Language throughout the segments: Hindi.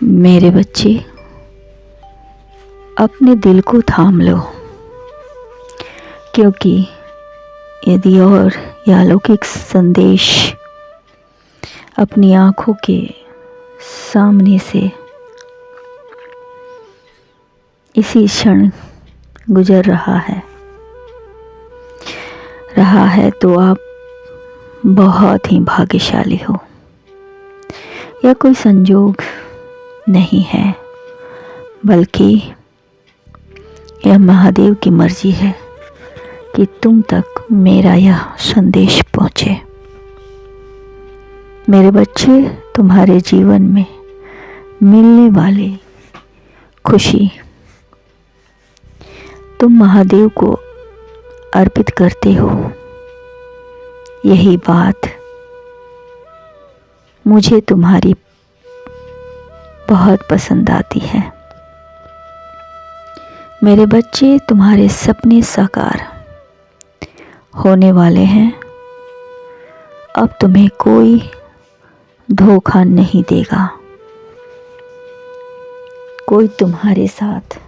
मेरे बच्चे, अपने दिल को थाम लो, क्योंकि यदि और यह अलौकिक संदेश अपनी आँखों के सामने से इसी क्षण गुजर रहा है तो आप बहुत ही भाग्यशाली हो। यह कोई संजोग नहीं है, बल्कि यह महादेव की मर्जी है कि तुम तक मेरा यह संदेश पहुँचे। मेरे बच्चे, तुम्हारे जीवन में मिलने वाली खुशी तुम महादेव को अर्पित करते हो। यही बात मुझे तुम्हारी बहुत पसंद आती है। मेरे बच्चे, तुम्हारे सपने साकार होने वाले हैं। अब तुम्हें कोई धोखा नहीं देगा, कोई तुम्हारे साथ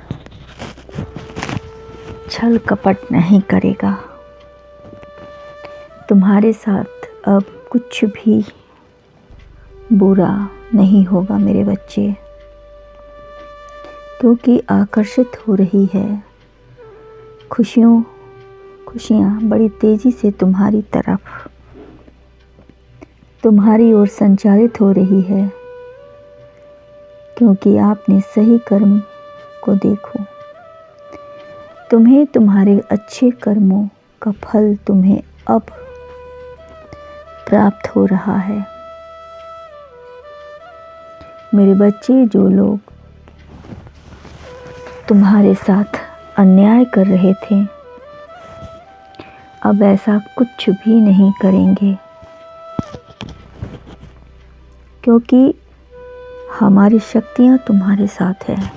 छल कपट नहीं करेगा। तुम्हारे साथ अब कुछ भी बुरा नहीं होगा मेरे बच्चे, क्योंकि आकर्षित हो रही है खुशियाँ बड़ी तेज़ी से तुम्हारी तरफ, तुम्हारी ओर संचालित हो रही है, क्योंकि आपने सही कर्म को देखो। तुम्हें तुम्हारे अच्छे कर्मों का फल तुम्हें अब प्राप्त हो रहा है। मेरे बच्चे, जो लोग तुम्हारे साथ अन्याय कर रहे थे, अब ऐसा कुछ भी नहीं करेंगे, क्योंकि हमारी शक्तियाँ तुम्हारे साथ है,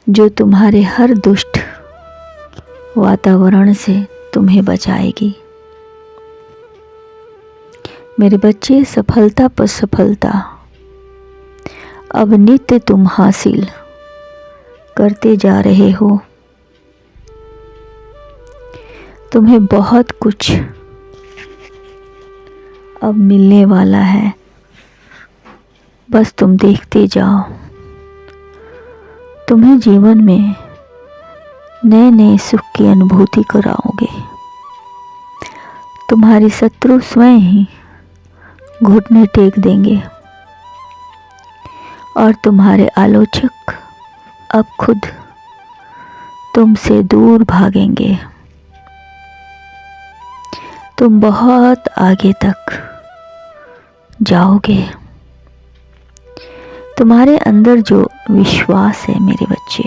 जो तुम्हारे हर दुष्ट वातावरण से तुम्हें बचाएगी। मेरे बच्चे, सफलता पर सफलता अब नित्य तुम हासिल करते जा रहे हो। तुम्हें बहुत कुछ अब मिलने वाला है, बस तुम देखते जाओ। तुम्हें जीवन में नए नए सुख की अनुभूति कराओगे। तुम्हारे शत्रु स्वयं ही घुटने टेक देंगे और तुम्हारे आलोचक अब खुद तुमसे दूर भागेंगे। तुम बहुत आगे तक जाओगे। तुम्हारे अंदर जो विश्वास है मेरे बच्चे,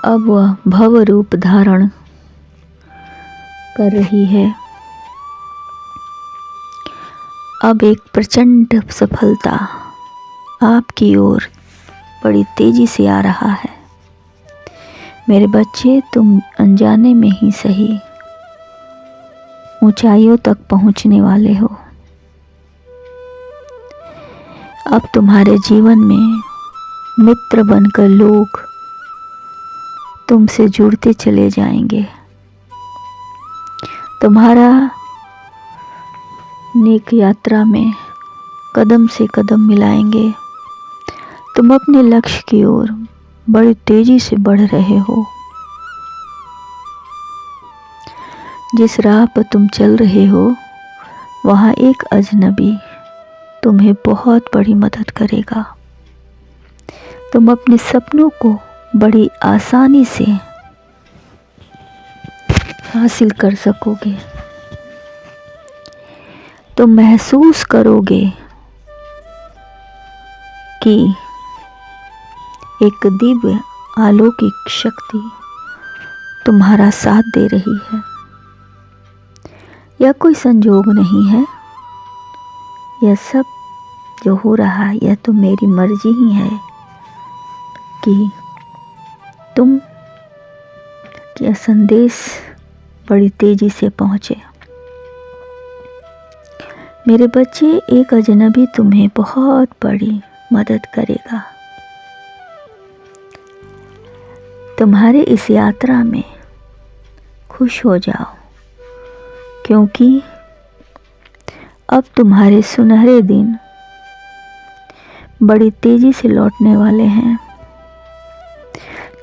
अब वह भव रूप धारण कर रही है। अब एक प्रचंड सफलता आपकी ओर बड़ी तेजी से आ रहा है। मेरे बच्चे, तुम अनजाने में ही सही ऊंचाइयों तक पहुंचने वाले हो। अब तुम्हारे जीवन में मित्र बनकर लोग तुमसे जुड़ते चले जाएंगे। तुम्हारा नेक यात्रा में कदम से कदम मिलाएंगे। तुम अपने लक्ष्य की ओर बड़ी तेजी से बढ़ रहे हो। जिस राह पर तुम चल रहे हो, वहाँ एक अजनबी तुम्हें बहुत बड़ी मदद करेगा। तुम अपने सपनों को बड़ी आसानी से हासिल कर सकोगे। तुम महसूस करोगे कि एक दिव्य अलौकिक शक्ति तुम्हारा साथ दे रही है। यह कोई संजोग नहीं है, यह सब जो हो रहा है यह तो मेरी मर्जी ही है कि तुम यह संदेश बड़ी तेजी से पहुँचे। मेरे बच्चे, एक अजनबी तुम्हें बहुत बड़ी मदद करेगा। तुम्हारे इस यात्रा में खुश हो जाओ, क्योंकि अब तुम्हारे सुनहरे दिन बड़ी तेजी से लौटने वाले हैं।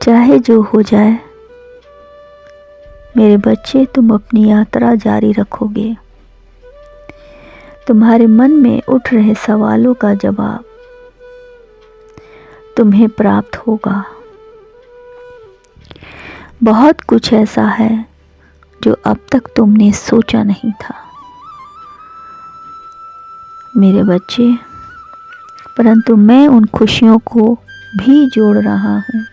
चाहे जो हो जाए मेरे बच्चे, तुम अपनी यात्रा जारी रखोगे। तुम्हारे मन में उठ रहे सवालों का जवाब तुम्हें प्राप्त होगा। बहुत कुछ ऐसा है जो अब तक तुमने सोचा नहीं था मेरे बच्चे, परंतु मैं उन खुशियों को भी जोड़ रहा हूँ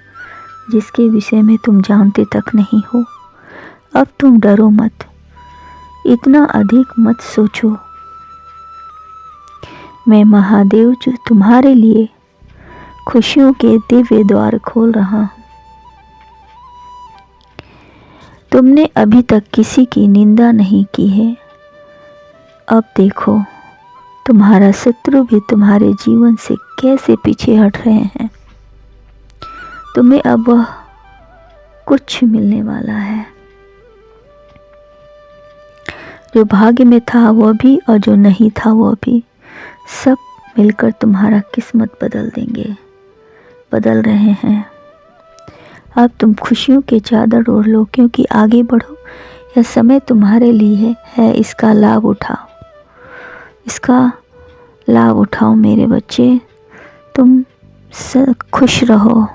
जिसके विषय में तुम जानते तक नहीं हो। अब तुम डरो मत, इतना अधिक मत सोचो। मैं महादेव जो तुम्हारे लिए खुशियों के दिव्य द्वार खोल रहा हूँ। तुमने अभी तक किसी की निंदा नहीं की है। अब देखो, तुम्हारा शत्रु भी तुम्हारे जीवन से कैसे पीछे हट रहे हैं। तुम्हें अब वह कुछ मिलने वाला है जो भाग्य में था वह भी, और जो नहीं था वह भी। सब मिलकर तुम्हारा किस्मत बदल देंगे, बदल रहे हैं। अब तुम खुशियों के चादर ओढ़ लो, क्योंकि आगे बढ़ो। यह समय तुम्हारे लिए है, इसका लाभ उठाओ। इसका लाभ उठाओ मेरे बच्चे। तुम खुश रहो।